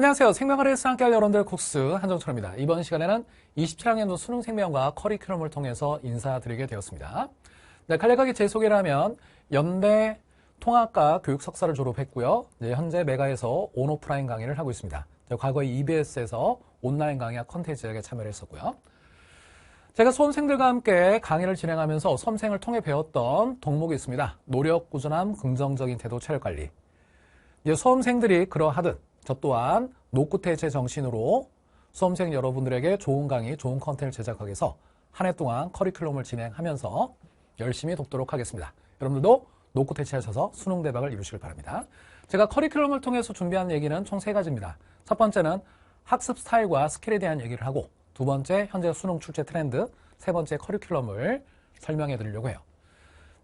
안녕하세요. 생명과학에서 함께할 여러분들 코스 한정철입니다. 이번 시간에는 27학년도 수능 생명과 커리큘럼을 통해서 인사드리게 되었습니다. 네, 간략하게 제 소개를 하면 연대 통합과 교육 석사를 졸업했고요. 현재 메가에서 온오프라인 강의를 하고 있습니다. 과거에 EBS에서 온라인 강의와 컨텐츠에 참여를 했었고요. 제가 수험생들과 함께 강의를 진행하면서 수험생을 통해 배웠던 덕목이 있습니다. 노력, 꾸준함, 긍정적인 태도, 체력관리. 수험생들이 그러하듯 저 또한 노끝의 제 정신으로 수험생 여러분들에게 좋은 강의, 좋은 컨텐츠를 제작하기 위해서 한 해 동안 커리큘럼을 진행하면서 열심히 돕도록 하겠습니다. 여러분들도 노끝에 치하셔서 수능 대박을 이루시길 바랍니다. 제가 커리큘럼을 통해서 준비한 얘기는 총 3가지입니다. 첫 번째는 학습 스타일과 스킬에 대한 얘기를 하고, 두 번째 현재 수능 출제 트렌드, 세 번째 커리큘럼을 설명해 드리려고 해요.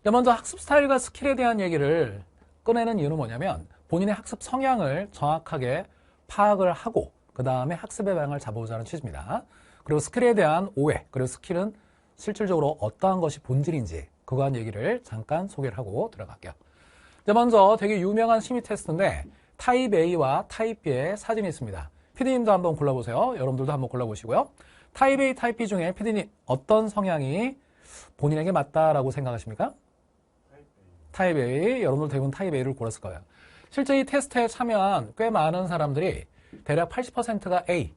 먼저 학습 스타일과 스킬에 대한 얘기를 꺼내는 이유는 뭐냐면 본인의 학습 성향을 정확하게 파악을 하고 그 다음에 학습의 방향을 잡아보자는 취지입니다. 그리고 스킬에 대한 오해, 그리고 스킬은 실질적으로 어떠한 것이 본질인지 그거한 얘기를 잠깐 소개를 하고 들어갈게요. 먼저 되게 유명한 심리 테스트인데 타입 A와 타입 B의 사진이 있습니다. PD님도 한번 골라보세요. 여러분들도 한번 골라보시고요. 타입 A, 타입 B 중에 PD님 어떤 성향이 본인에게 맞다라고 생각하십니까? 타입 A. 여러분들 대부분 타입 A를 골랐을 거예요. 실제 이 테스트에 참여한 꽤 많은 사람들이 대략 80%가 A,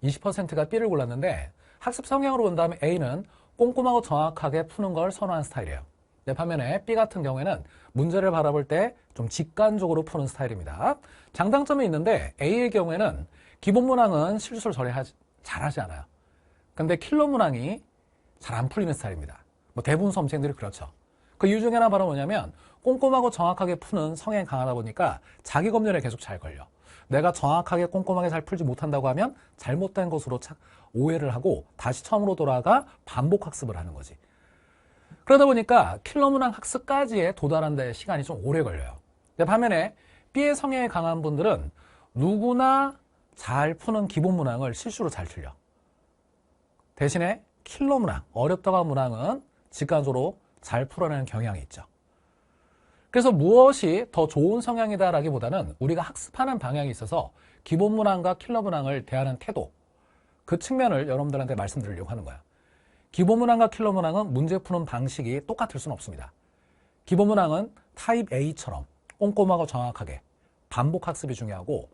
20%가 B를 골랐는데 학습 성향으로 본다면 A는 꼼꼼하고 정확하게 푸는 걸 선호하는 스타일이에요. 반면에 B 같은 경우에는 문제를 바라볼 때 좀 직관적으로 푸는 스타일입니다. 장단점이 있는데 A의 경우에는 기본 문항은 실수를 잘하지 않아요. 근데 킬러 문항이 잘 안 풀리는 스타일입니다. 대부분 수험생들이 그렇죠. 그 이유 중에 하나 바로 뭐냐면 꼼꼼하고 정확하게 푸는 성향이 강하다 보니까 자기 검열에 계속 잘 걸려. 내가 정확하게 꼼꼼하게 잘 풀지 못한다고 하면 잘못된 것으로 오해를 하고 다시 처음으로 돌아가 반복 학습을 하는 거지. 그러다 보니까 킬러 문항 학습까지에 도달하는 데 시간이 좀 오래 걸려요. 반면에 B의 성향이 강한 분들은 누구나 잘 푸는 기본 문항을 실수로 잘 틀려. 대신에 킬러 문항, 어렵다고 한 문항은 직관적으로 잘 풀어내는 경향이 있죠. 그래서 무엇이 더 좋은 성향이다라기보다는 우리가 학습하는 방향이 있어서 기본 문항과 킬러 문항을 대하는 태도, 그 측면을 여러분들한테 말씀드리려고 하는 거야. 기본 문항과 킬러 문항은 문제 푸는 방식이 똑같을 수는 없습니다. 기본 문항은 타입 A처럼 꼼꼼하고 정확하게 반복 학습이 중요하고,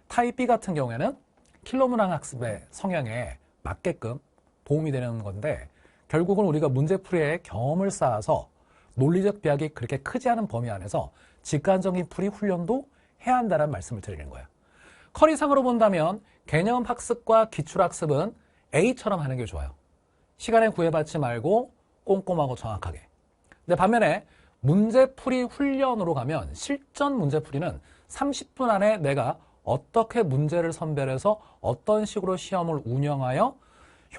타입 B 같은 경우에는 킬러 문항 학습의 성향에 맞게끔 도움이 되는 건데, 결국은 우리가 문제풀이에 경험을 쌓아서 논리적 비약이 그렇게 크지 않은 범위 안에서 직관적인 풀이 훈련도 해야 한다는 말씀을 드리는 거예요. 커리상으로 본다면 개념 학습과 기출 학습은 A처럼 하는 게 좋아요. 시간에 구애받지 말고 꼼꼼하고 정확하게. 근데 반면에 문제풀이 훈련으로 가면 실전 문제풀이는 30분 안에 내가 어떻게 문제를 선별해서 어떤 식으로 시험을 운영하여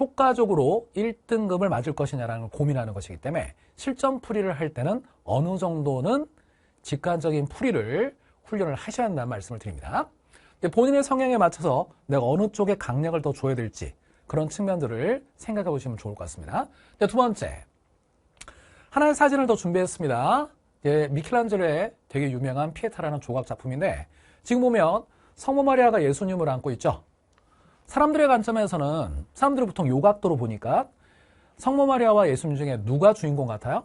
효과적으로 1등급을 맞을 것이냐라는 걸 고민하는 것이기 때문에 실전 풀이를 할 때는 어느 정도는 직관적인 풀이를 훈련을 하셔야 한다는 말씀을 드립니다. 본인의 성향에 맞춰서 내가 어느 쪽에 강약을 더 줘야 될지 그런 측면들을 생각해 보시면 좋을 것 같습니다. 두 번째, 하나의 사진을 더 준비했습니다. 미켈란젤로의 되게 유명한 피에타라는 조각 작품인데 지금 보면 성모 마리아가 예수님을 안고 있죠. 사람들의 관점에서는 사람들이 보통 요 각도로 보니까 성모 마리아와 예수님 중에 누가 주인공 같아요?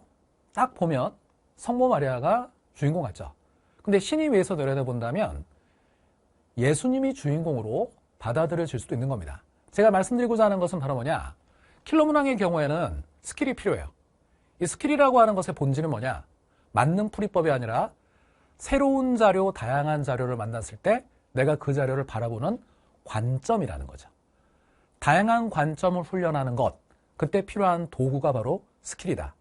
딱 보면 성모 마리아가 주인공 같죠. 근데 신이 위에서 내려다본다면 예수님이 주인공으로 받아들여질 수도 있는 겁니다. 제가 말씀드리고자 하는 것은 바로 뭐냐, 킬러 문항의 경우에는 스킬이 필요해요. 이 스킬이라고 하는 것의 본질은 뭐냐, 맞는 풀이법이 아니라 새로운 자료, 다양한 자료를 만났을 때 내가 그 자료를 바라보는 관점이라는 거죠. 다양한 관점을 훈련하는 것, 그때 필요한 도구가 바로 스킬이다.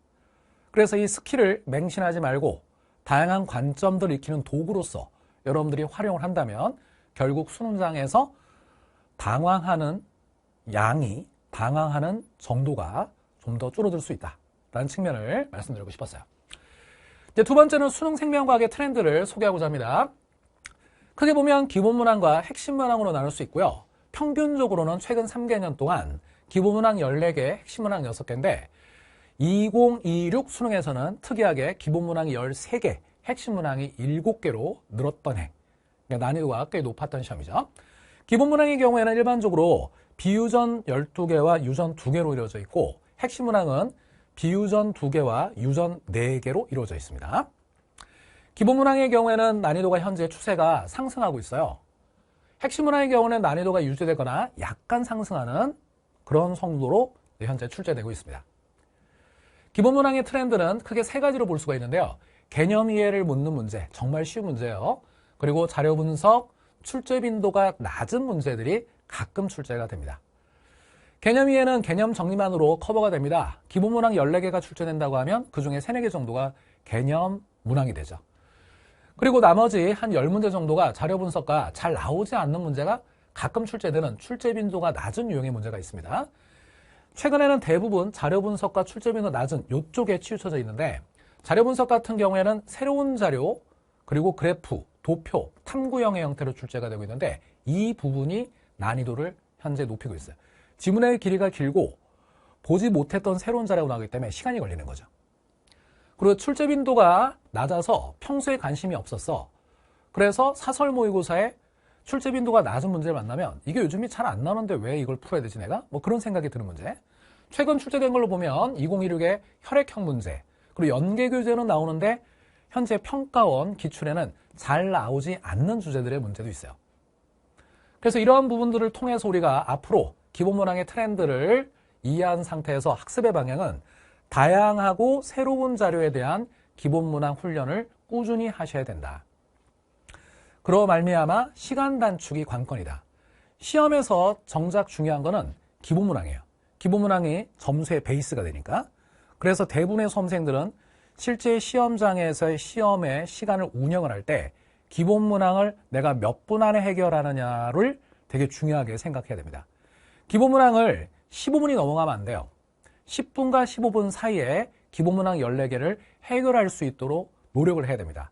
그래서 이 스킬을 맹신하지 말고 다양한 관점들을 익히는 도구로서 여러분들이 활용을 한다면 결국 수능장에서 당황하는 양이, 당황하는 정도가 좀 더 줄어들 수 있다라는 측면을 말씀드리고 싶었어요. 이제 두 번째는 수능 생명과학의 트렌드를 소개하고자 합니다. 크게 보면 기본 문항과 핵심 문항으로 나눌 수 있고요. 평균적으로는 최근 3개년 동안 기본 문항 14개, 핵심 문항 6개인데 2026 수능에서는 특이하게 기본 문항이 13개, 핵심 문항이 7개로 늘었던 해. 그러니까 난이도가 꽤 높았던 시험이죠. 기본 문항의 경우에는 일반적으로 비유전 12개와 유전 2개로 이루어져 있고 핵심 문항은 비유전 2개와 유전 4개로 이루어져 있습니다. 기본 문항의 경우에는 난이도가 현재 추세가 상승하고 있어요. 핵심 문항의 경우는 난이도가 유지되거나 약간 상승하는 그런 성도로 현재 출제되고 있습니다. 기본 문항의 트렌드는 크게 세 가지로 볼 수가 있는데요. 개념 이해를 묻는 문제, 정말 쉬운 문제예요. 그리고 자료 분석, 출제 빈도가 낮은 문제들이 가끔 출제가 됩니다. 개념 이해는 개념 정리만으로 커버가 됩니다. 기본 문항 14개가 출제된다고 하면 그중에 3, 4개 정도가 개념 문항이 되죠. 그리고 나머지 한 10문제 정도가 자료 분석과 잘 나오지 않는 문제가 가끔 출제되는 출제 빈도가 낮은 유형의 문제가 있습니다. 최근에는 대부분 자료 분석과 출제 빈도 낮은 이쪽에 치우쳐져 있는데 자료 분석 같은 경우에는 새로운 자료, 그리고 그래프, 도표, 탐구형의 형태로 출제가 되고 있는데 이 부분이 난이도를 현재 높이고 있어요. 지문의 길이가 길고 보지 못했던 새로운 자료가 나오기 때문에 시간이 걸리는 거죠. 그리고 출제 빈도가 낮아서 평소에 관심이 없었어. 그래서 사설 모의고사에 출제 빈도가 낮은 문제를 만나면 이게 요즘이 잘 안 나오는데 왜 이걸 풀어야 되지 내가? 뭐 그런 생각이 드는 문제. 최근 출제된 걸로 보면 2016의 혈액형 문제, 그리고 연계 교재는 나오는데 현재 평가원 기출에는 잘 나오지 않는 주제들의 문제도 있어요. 그래서 이러한 부분들을 통해서 우리가 앞으로 기본 문항의 트렌드를 이해한 상태에서 학습의 방향은 다양하고 새로운 자료에 대한 기본 문항 훈련을 꾸준히 하셔야 된다. 그로 말미암아 시간 단축이 관건이다. 시험에서 정작 중요한 거는 기본 문항이에요. 기본 문항이 점수의 베이스가 되니까. 그래서 대부분의 수험생들은 실제 시험장에서의 시험의 시간을 운영을 할 때 기본 문항을 내가 몇 분 안에 해결하느냐를 되게 중요하게 생각해야 됩니다. 기본 문항을 15분이 넘어가면 안 돼요. 10분과 15분 사이에 기본 문항 14개를 해결할 수 있도록 노력을 해야 됩니다.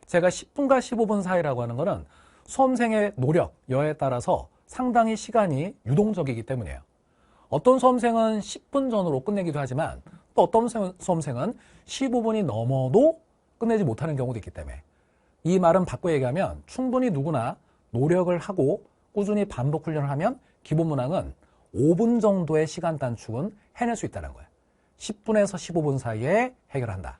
제가 10분과 15분 사이라고 하는 것은 수험생의 노력, 여에 따라서 상당히 시간이 유동적이기 때문이에요. 어떤 수험생은 10분 전으로 끝내기도 하지만 또 어떤 수험생은 15분이 넘어도 끝내지 못하는 경우도 있기 때문에 이 말은 바꿔 얘기하면 충분히 누구나 노력을 하고 꾸준히 반복 훈련을 하면 기본 문항은 5분 정도의 시간 단축은 해낼 수 있다는 거예요. 10분에서 15분 사이에 해결한다.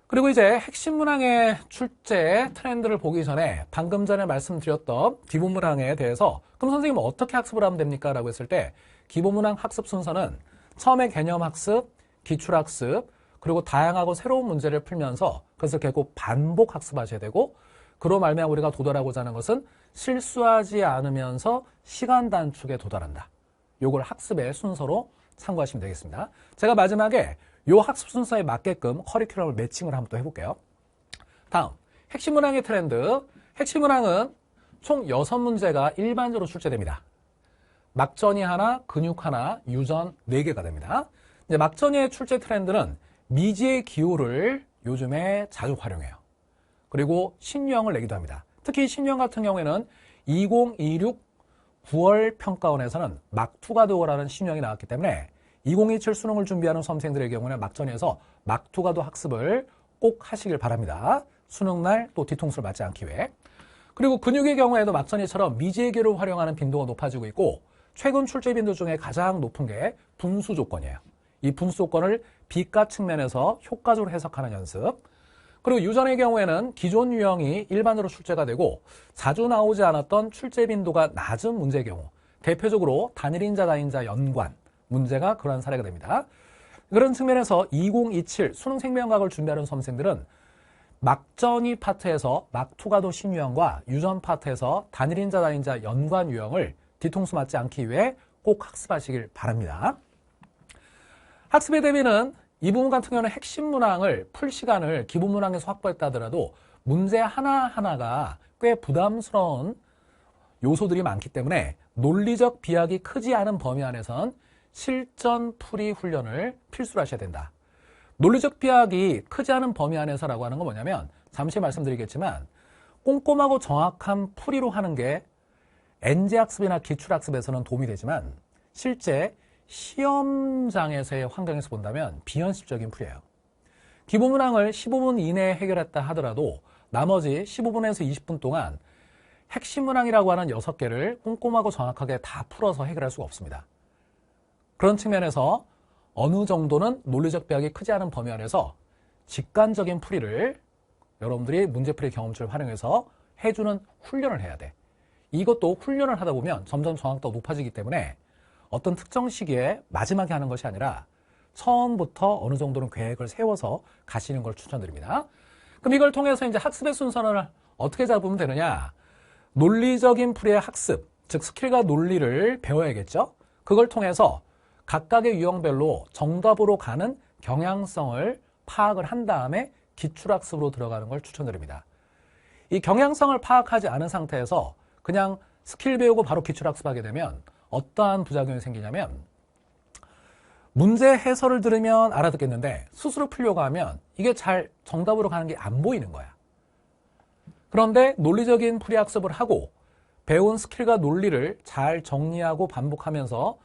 그리고 이제 핵심 문항의 출제 트렌드를 보기 전에 방금 전에 말씀드렸던 기본 문항에 대해서 그럼 선생님 어떻게 학습을 하면 됩니까? 라고 했을 때 기본 문항 학습 순서는 처음에 개념 학습, 기출 학습, 그리고 다양하고 새로운 문제를 풀면서 그것을 결국 반복 학습하셔야 되고 그로 말미암아 우리가 도달하고자 하는 것은 실수하지 않으면서 시간 단축에 도달한다. 요걸 학습의 순서로 참고하시면 되겠습니다. 제가 마지막에 요 학습 순서에 맞게끔 커리큘럼을 매칭을 한번 또 해볼게요. 다음, 핵심 문항의 트렌드. 핵심 문항은 총 6문제가 일반적으로 출제됩니다. 막전이 하나, 근육 하나, 유전 4개가 됩니다. 이제 막전의 출제 트렌드는 미지의 기호를 요즘에 자주 활용해요. 그리고 신유형을 내기도 합니다. 특히 신유형 같은 경우에는 2026 9월 평가원에서는 막투가도라는 신유형이 나왔기 때문에 2027 수능을 준비하는 수험생들의 경우는 막전에서 막투가도 학습을 꼭 하시길 바랍니다. 수능날 또 뒤통수를 맞지 않기 위해. 그리고 근육의 경우에도 막전이처럼 미지의 기호를 활용하는 빈도가 높아지고 있고 최근 출제 빈도 중에 가장 높은 게 분수 조건이에요. 이 분수 조건을 비가 측면에서 효과적으로 해석하는 연습. 그리고 유전의 경우에는 기존 유형이 일반으로 출제가 되고 자주 나오지 않았던 출제 빈도가 낮은 문제의 경우 대표적으로 단일인자, 다인자, 연관 문제가 그러한 사례가 됩니다. 그런 측면에서 2027 수능 생명과학을 준비하는 수험생들은 막전이 파트에서 막투가도 신유형과 유전 파트에서 단일인자, 다인자, 연관 유형을 뒤통수 맞지 않기 위해 꼭 학습하시길 바랍니다. 학습의 대비는 이 부분 같은 경우는 핵심 문항을 풀 시간을 기본 문항에서 확보했다 하더라도 문제 하나하나가 꽤 부담스러운 요소들이 많기 때문에 논리적 비약이 크지 않은 범위 안에선 실전 풀이 훈련을 필수로 하셔야 된다. 논리적 비약이 크지 않은 범위 안에서라고 하는 건 뭐냐면 잠시 말씀드리겠지만 꼼꼼하고 정확한 풀이로 하는 게 엔제학습이나 기출학습에서는 도움이 되지만 실제 시험장에서의 환경에서 본다면 비현실적인 풀이에요. 기본 문항을 15분 이내에 해결했다 하더라도 나머지 15분에서 20분 동안 핵심 문항이라고 하는 6개를 꼼꼼하고 정확하게 다 풀어서 해결할 수가 없습니다. 그런 측면에서 어느 정도는 논리적 배역이 크지 않은 범위 안에서 직관적인 풀이를 여러분들이 문제풀이 경험치를 활용해서 해주는 훈련을 해야 돼. 이것도 훈련을 하다 보면 점점 정확도가 높아지기 때문에 어떤 특정 시기에 마지막에 하는 것이 아니라 처음부터 어느 정도는 계획을 세워서 가시는 걸 추천드립니다. 그럼 이걸 통해서 이제 학습의 순서를 어떻게 잡으면 되느냐? 논리적인 풀이의 학습, 즉 스킬과 논리를 배워야겠죠? 그걸 통해서 각각의 유형별로 정답으로 가는 경향성을 파악을 한 다음에 기출학습으로 들어가는 걸 추천드립니다. 이 경향성을 파악하지 않은 상태에서 그냥 스킬 배우고 바로 기출학습하게 되면 어떠한 부작용이 생기냐면 문제 해설을 들으면 알아듣겠는데 스스로 풀려고 하면 이게 잘 정답으로 가는 게 안 보이는 거야. 그런데 논리적인 풀이학습을 하고 배운 스킬과 논리를 잘 정리하고 반복하면서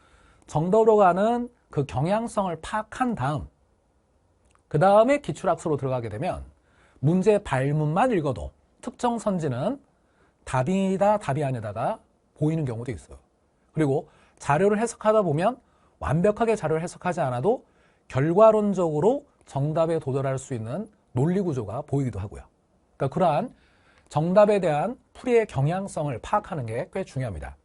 정답으로 가는 그 경향성을 파악한 다음 그 다음에 기출학습으로 들어가게 되면 문제 발문만 읽어도 특정 선지는 답이다 답이 아니다가 보이는 경우도 있어요. 그리고 자료를 해석하다 보면 완벽하게 자료를 해석하지 않아도 결과론적으로 정답에 도달할 수 있는 논리구조가 보이기도 하고요. 그러니까 그러한 정답에 대한 풀이의 경향성을 파악하는 게 꽤 중요합니다.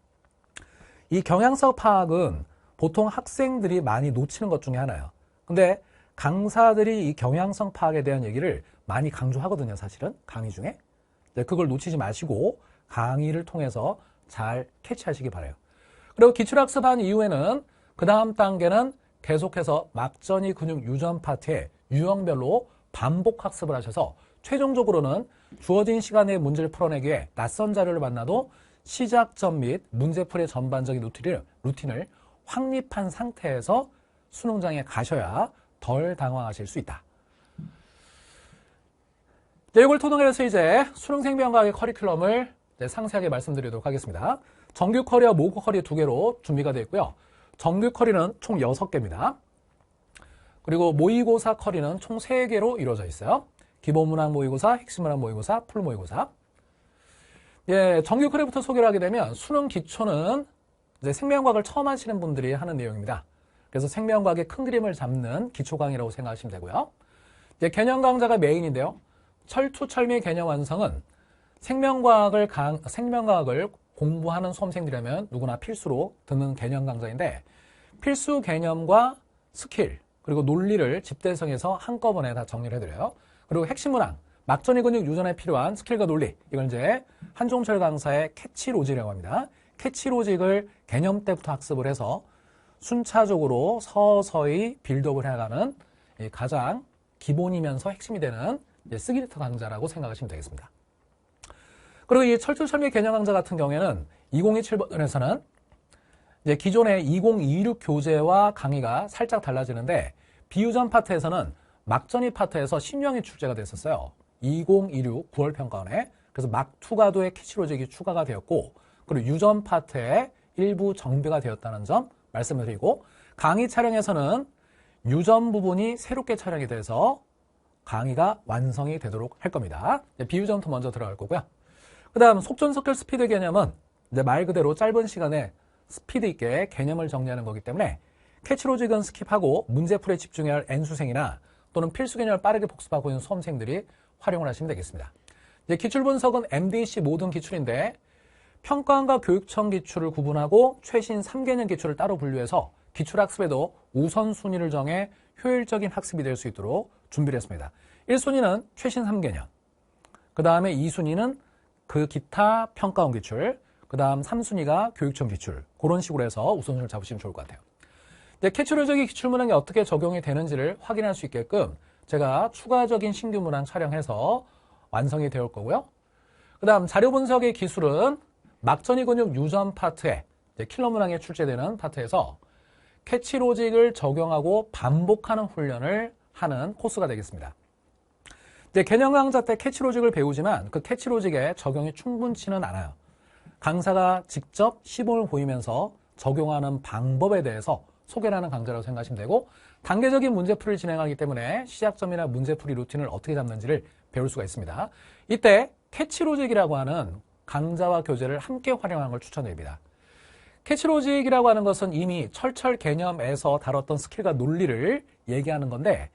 이 경향성 파악은 보통 학생들이 많이 놓치는 것 중에 하나예요. 근데 강사들이 이 경향성 파악에 대한 얘기를 많이 강조하거든요, 사실은. 강의 중에. 그걸 놓치지 마시고 강의를 통해서 잘 캐치하시기 바라요. 그리고 기출학습한 이후에는 그 다음 단계는 계속해서 막전이 근육 유전 파트에 유형별로 반복 학습을 하셔서 최종적으로는 주어진 시간에 문제를 풀어내기 위해 낯선 자료를 만나도 시작점 및 문제풀이의 전반적인 루틴을 확립한 상태에서 수능장에 가셔야 덜 당황하실 수 있다. 이걸 토대로 이제 수능생명과학의 커리큘럼을 상세하게 말씀드리도록 하겠습니다. 정규 커리와 모국 커리 2개로 준비가 되어 있고요. 정규 커리는 총 6개입니다. 그리고 모의고사 커리는 총 3개로 이루어져 있어요. 기본문항 모의고사, 핵심문항 모의고사, 풀 모의고사. 예, 정규 커리부터 소개를 하게 되면 수능 기초는 이제 생명과학을 처음 하시는 분들이 하는 내용입니다. 그래서 생명과학의 큰 그림을 잡는 기초 강의라고 생각하시면 되고요. 이제 개념 강좌가 메인인데요. 철투철미의 개념 완성은 생명과학을 공부하는 수험생들이라면 누구나 필수로 듣는 개념 강좌인데 필수 개념과 스킬 그리고 논리를 집대성해서 한꺼번에 다 정리를 해드려요. 그리고 핵심 문항, 막전이 근육 유전에 필요한 스킬과 논리 이걸 이제 한종철 강사의 캐치 로직이라고 합니다. 캐치 로직을 개념 때부터 학습을 해서 순차적으로 서서히 빌드업을 해나가는 가장 기본이면서 핵심이 되는 쓰기리터 강좌라고 생각하시면 되겠습니다. 그리고 이 철두철미 개념 강좌 같은 경우에는 2027 버전에서는 이제 기존의 2026 교재와 강의가 살짝 달라지는데 비유전 파트에서는 막전이 파트에서 신형이 출제가 됐었어요. 2026 9월 평가원에. 그래서 막2가도의 캐치로직이 추가가 되었고 그리고 유전 파트에 일부 정비가 되었다는 점 말씀을 드리고 강의 촬영에서는 유전 부분이 새롭게 촬영이 돼서 강의가 완성이 되도록 할 겁니다. 비유전부터 먼저 들어갈 거고요. 그 다음 속전속결 스피드 개념은 이제 말 그대로 짧은 시간에 스피드 있게 개념을 정리하는 거기 때문에 캐치로직은 스킵하고 문제풀이에 집중해야 할 N수생이나 또는 필수 개념을 빠르게 복습하고 있는 수험생들이 활용을 하시면 되겠습니다. 이제 기출 분석은 MDC 모든 기출인데 평가원과 교육청 기출을 구분하고 최신 3개년 기출을 따로 분류해서 기출학습에도 우선순위를 정해 효율적인 학습이 될 수 있도록 준비를 했습니다. 1순위는 최신 3개년, 그 다음에 2순위는 그 기타 평가원 기출, 그 다음 3순위가 교육청 기출 그런 식으로 해서 우선순위를 잡으시면 좋을 것 같아요. 캐치로직이 기출문항에 어떻게 적용이 되는지를 확인할 수 있게끔 제가 추가적인 신규 문항 촬영해서 완성이 되올 거고요. 그 다음 자료 분석의 기술은 막전이 근육 유전 파트에 킬러 문항에 출제되는 파트에서 캐치로직을 적용하고 반복하는 훈련을 하는 코스가 되겠습니다. 개념 강좌 때 캐치로직을 배우지만 그 캐치로직의 적용이 충분치는 않아요. 강사가 직접 시범을 보이면서 적용하는 방법에 대해서 소개를 하는 강좌라고 생각하시면 되고 단계적인 문제풀이를 진행하기 때문에 시작점이나 문제풀이 루틴을 어떻게 잡는지를 배울 수가 있습니다. 이때 캐치로직이라고 하는 강좌와 교재를 함께 활용하는 걸 추천드립니다. 캐치로직이라고 하는 것은 이미 철철 개념에서 다뤘던 스킬과 논리를 얘기하는 건데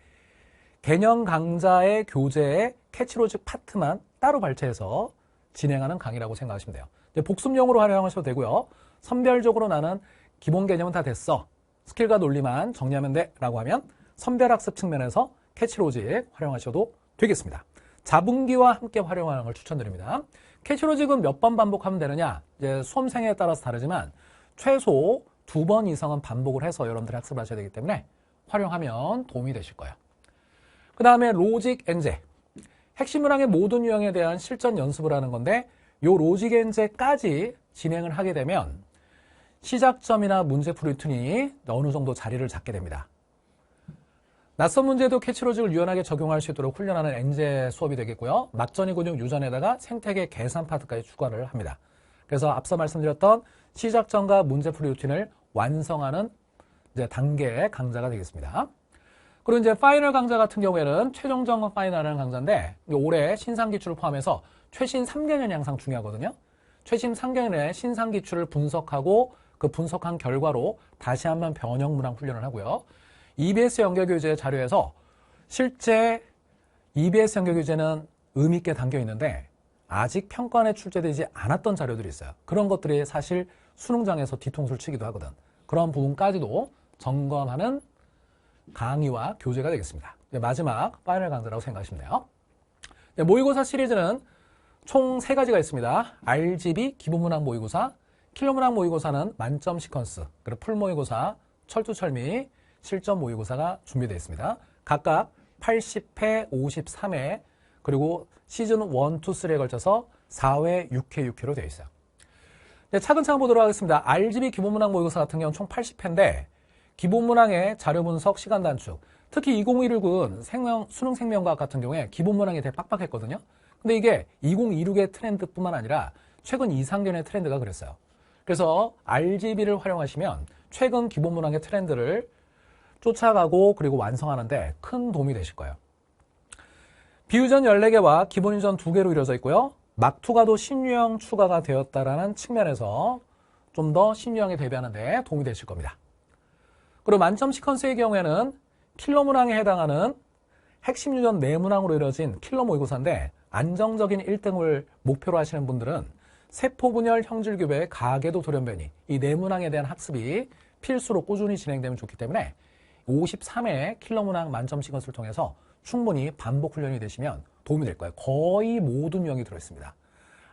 개념 강좌의 교재의 캐치로직 파트만 따로 발췌해서 진행하는 강의라고 생각하시면 돼요. 복습용으로 활용하셔도 되고요. 선별적으로 나는 기본 개념은 다 됐어. 스킬과 논리만 정리하면 돼 라고 하면 선별학습 측면에서 캐치로직 활용하셔도 되겠습니다. 자분기와 함께 활용하는 걸 추천드립니다. 캐치로직은 몇 번 반복하면 되느냐? 이제 수험생에 따라서 다르지만 최소 2번 이상은 반복을 해서 여러분들이 학습을 하셔야 되기 때문에 활용하면 도움이 되실 거예요. 그 다음에 로직 엔제. 핵심 문항의 모든 유형에 대한 실전 연습을 하는 건데 이 로직 엔제까지 진행을 하게 되면 시작점이나 문제풀이 루틴이 어느 정도 자리를 잡게 됩니다. 낯선 문제도 캐치로직을 유연하게 적용할 수 있도록 훈련하는 엔제 수업이 되겠고요. 막전이 근육 유전에다가 생태계 계산 파트까지 추가를 합니다. 그래서 앞서 말씀드렸던 시작점과 문제풀이 루틴을 완성하는 이제 단계의 강좌가 되겠습니다. 그리고 이제 파이널 강좌 같은 경우에는 최종 점검 파이널이라는 강좌인데 올해 신상 기출을 포함해서 최신 3개년이 항상 중요하거든요. 최신 3개년의 신상 기출을 분석하고 그 분석한 결과로 다시 한번 변형 문항 훈련을 하고요. EBS 연결 교재 자료에서 실제 EBS 연결 교재는 의미 있게 담겨 있는데 아직 평가원에 출제되지 않았던 자료들이 있어요. 그런 것들이 사실 수능장에서 뒤통수를 치기도 하거든. 그런 부분까지도 점검하는 강의와 교재가 되겠습니다. 마지막 파이널 강좌라고 생각하시면 돼요. 모의고사 시리즈는 총 3가지가 있습니다. RGB 기본문항 모의고사, 킬러문항 모의고사는 만점 시퀀스, 그리고 풀모의고사, 철두철미, 실전 모의고사가 준비되어 있습니다. 각각 80회, 53회, 그리고 시즌 1, 2, 3에 걸쳐서 4회, 6회, 6회로 되어 있어요. 차근차근 보도록 하겠습니다. RGB 기본문항 모의고사 같은 경우는 총 80회인데 기본문항의 자료 분석, 시간 단축, 특히 2016은 수능 생명과학 같은 경우에 기본문항이 되게 빡빡했거든요. 근데 이게 2026의 트렌드뿐만 아니라 최근 2, 3년의 트렌드가 그랬어요. 그래서 RGB를 활용하시면 최근 기본문항의 트렌드를 쫓아가고 그리고 완성하는데 큰 도움이 되실 거예요. 비유전 14개와 기본유전 2개로 이루어져 있고요. 막투가도 신유형 추가가 되었다라는 측면에서 좀 더 신유형에 대비하는 데 도움이 되실 겁니다. 그리고 만점 시퀀스의 경우에는 킬러 문항에 해당하는 핵심 유전 4문항으로 이루어진 킬러 모의고사인데 안정적인 1등을 목표로 하시는 분들은 세포분열, 형질교배, 가계도 돌연변이 이 4문항에 대한 학습이 필수로 꾸준히 진행되면 좋기 때문에 53회 킬러 문항 만점 시퀀스를 통해서 충분히 반복 훈련이 되시면 도움이 될 거예요. 거의 모든 유형이 들어있습니다.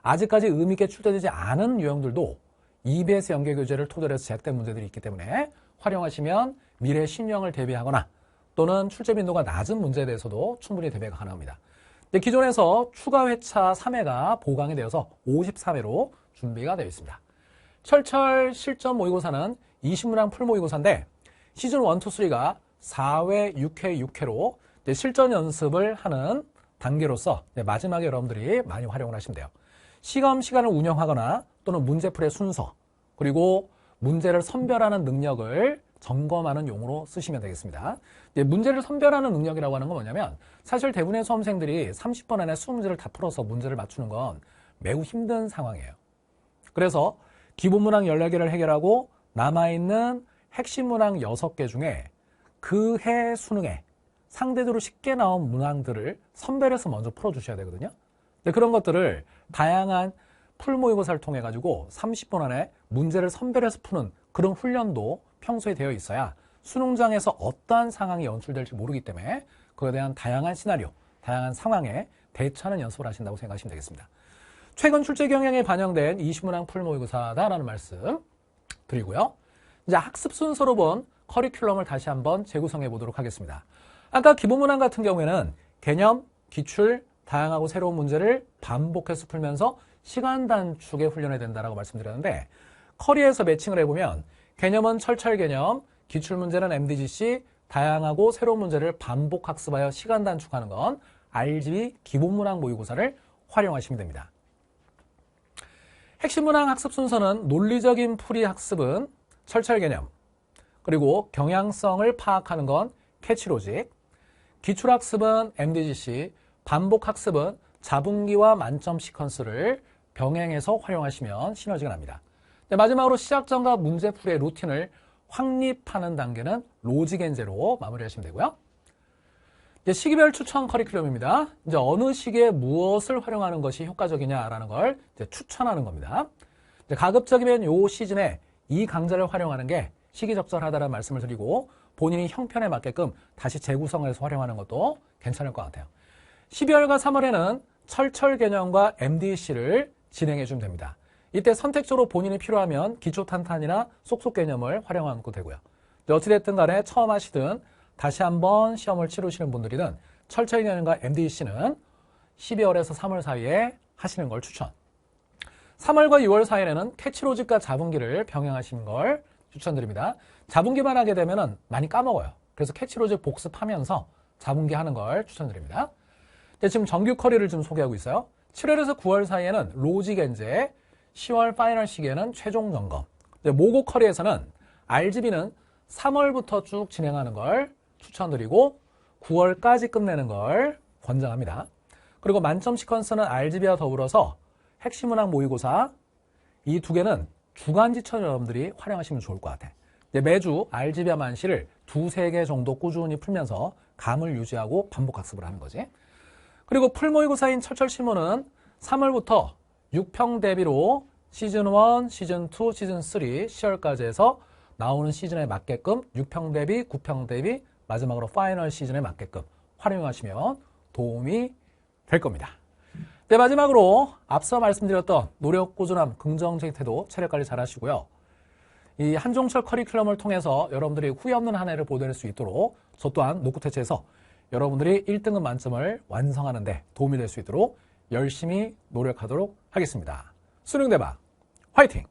아직까지 의미 있게 출제되지 않은 유형들도 EBS 연계 교재를 토대로 해서 제작된 문제들이 있기 때문에 활용하시면 미래 신유형을 대비하거나 또는 출제 빈도가 낮은 문제에 대해서도 충분히 대비가 가능합니다. 기존에서 추가 회차 3회가 보강이 되어서 53회로 준비가 되어 있습니다. 철철 실전 모의고사는 20문항 풀 모의고사인데 시즌 1, 2, 3가 4회, 6회, 6회로 실전 연습을 하는 단계로서 마지막에 여러분들이 많이 활용을 하시면 돼요. 시험 시간을 운영하거나 또는 문제풀이의 순서 그리고 문제를 선별하는 능력을 점검하는 용어로 쓰시면 되겠습니다. 문제를 선별하는 능력이라고 하는 건 뭐냐면 사실 대부분의 수험생들이 30분 안에 20문제를 다 풀어서 문제를 맞추는 건 매우 힘든 상황이에요. 그래서 기본문항 14개를 해결하고 남아있는 핵심 문항 6개 중에 그 해 수능에 상대적으로 쉽게 나온 문항들을 선별해서 먼저 풀어주셔야 되거든요. 그런 것들을 다양한 풀모의고사를 통해 가지고 30분 안에 문제를 선별해서 푸는 그런 훈련도 평소에 되어 있어야 수능장에서 어떠한 상황이 연출될지 모르기 때문에 그에 대한 다양한 시나리오, 다양한 상황에 대처하는 연습을 하신다고 생각하시면 되겠습니다. 최근 출제 경향에 반영된 20문항 풀모의고사다라는 말씀 드리고요. 이제 학습 순서로 본 커리큘럼을 다시 한번 재구성해 보도록 하겠습니다. 아까 기본문항 같은 경우에는 개념, 기출, 다양하고 새로운 문제를 반복해서 풀면서 시간 단축에 훈련해야 된다고 말씀드렸는데 커리에서 매칭을 해보면 개념은 철철 개념, 기출문제는 MDGC, 다양하고 새로운 문제를 반복 학습하여 시간 단축하는 건 RGB 기본문항 모의고사를 활용하시면 됩니다. 핵심 문항 학습 순서는 논리적인 풀이 학습은 철철 개념, 그리고 경향성을 파악하는 건 캐치로직, 기출학습은 MDGC, 반복학습은 자분기와 만점 시퀀스를 병행해서 활용하시면 시너지가 납니다. 네, 마지막으로 시작점과 문제풀이의 루틴을 확립하는 단계는 로직엔제로 마무리하시면 되고요. 이제 시기별 추천 커리큘럼입니다. 이제 어느 시기에 무엇을 활용하는 것이 효과적이냐라는 걸 이제 추천하는 겁니다. 이제 가급적이면 요 시즌에 이 강좌를 활용하는 게 시기적절하다는 말씀을 드리고 본인이 형편에 맞게끔 다시 재구성해서 활용하는 것도 괜찮을 것 같아요. 12월과 3월에는 철철 개념과 MDC를 진행해 주면 됩니다. 이때 선택적으로 본인이 필요하면 기초 탄탄이나 속속 개념을 활용하면 되고요. 어찌됐든 간에 처음 하시든 다시 한번 시험을 치르시는 분들이든 철철 개념과 MDC는 12월에서 3월 사이에 하시는 걸 추천. 3월과 6월 사이에는 캐치로직과 자분기를 병행하시는 걸 추천드립니다. 자분기만 하게 되면 많이 까먹어요. 그래서 캐치로직 복습하면서 자분기 하는 걸 추천드립니다. 지금 정규 커리를 좀 소개하고 있어요. 7월에서 9월 사이에는 로직 엔제, 10월 파이널 시기에는 최종 점검. 모고 커리에서는 RGB는 3월부터 쭉 진행하는 걸 추천드리고 9월까지 끝내는 걸 권장합니다. 그리고 만점 시퀀스는 RGB와 더불어서 핵심 문항 모의고사 이 두 개는 주간지천 여러분들이 활용하시면 좋을 것 같아요. 매주 RGB와 만시를 2-3개 정도 꾸준히 풀면서 감을 유지하고 반복 학습을 하는 거지. 그리고 풀모의고사인 철철신문은 3월부터 6평 대비로 시즌1, 시즌2, 시즌3, 10월까지 해서 나오는 시즌에 맞게끔 6평 대비, 9평 대비, 마지막으로 파이널 시즌에 맞게끔 활용하시면 도움이 될 겁니다. 네, 마지막으로 앞서 말씀드렸던 노력, 꾸준함, 긍정적인 태도, 체력관리 잘 하시고요. 이 한종철 커리큘럼을 통해서 여러분들이 후회 없는 한 해를 보낼 수 있도록 저 또한 노크태치에서 여러분들이 1등급 만점을 완성하는 데 도움이 될 수 있도록 열심히 노력하도록 하겠습니다. 수능 대박 화이팅!